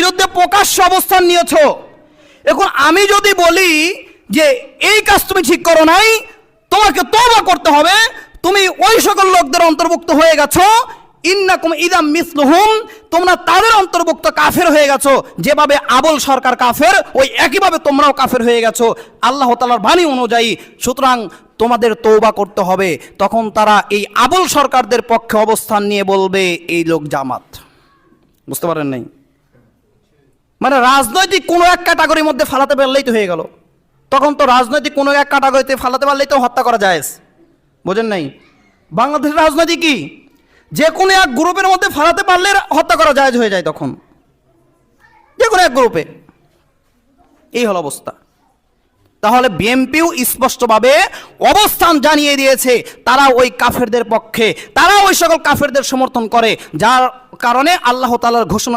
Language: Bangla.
বিরুদ্ধে প্রকাশ্য অবস্থান নিয়েছো। এখন আমি যদি বলি যে এই কাজ তুমি ঠিক করো নাই, তোমাকে তওবা করতে হবে, তুমি ওই সকল লোকদের অন্তর্ভুক্ত হয়ে গেছো, ইন্নাকুম ইদাম মিসলুহুম, তোমরা তাদের অন্তর্ভুক্ত কাফের হয়ে গেছো। যেভাবে আবুল সরকার কাফের, ওই একইভাবে তোমরাও কাফের হয়ে গেছো আল্লাহ তাআলার বাণী অনুযায়ী। সুতরাং তোমাদের তওবা করতে হবে। তখন তারা এই আবুল সরকারদের পক্ষে অবস্থান নিয়ে বলবে এই লোক জামাত। বুঝতে পারেন নাই? মানে রাজনৈতিক কোনো এক ক্যাটাগরির মধ্যে ফালাতে পারলেই তো হয়ে গেল। তখন তো রাজনৈতিক কোনো এক ক্যাটাগরিতে ফালাতে পারলেই তো হত্যা করা যায়। বোঝেন নাই? বাংলাদেশের রাজনীতি কি, যে কোনো এক গ্রুপের মধ্যে ফালাতে পারলে হত্যা করা জায়েজ হয়ে যায়। তখন যে কোনো এক গ্রুপে, এই হলো অবস্থা। তাহলে বিএনপিও স্পষ্টভাবে অবস্থান জানিয়ে দিয়েছে তারা ওই কাফেরদের পক্ষে, তারা ওই সকল কাফেরদের সমর্থন করে, যার কারণে আল্লাহ তাআলার ঘোষণা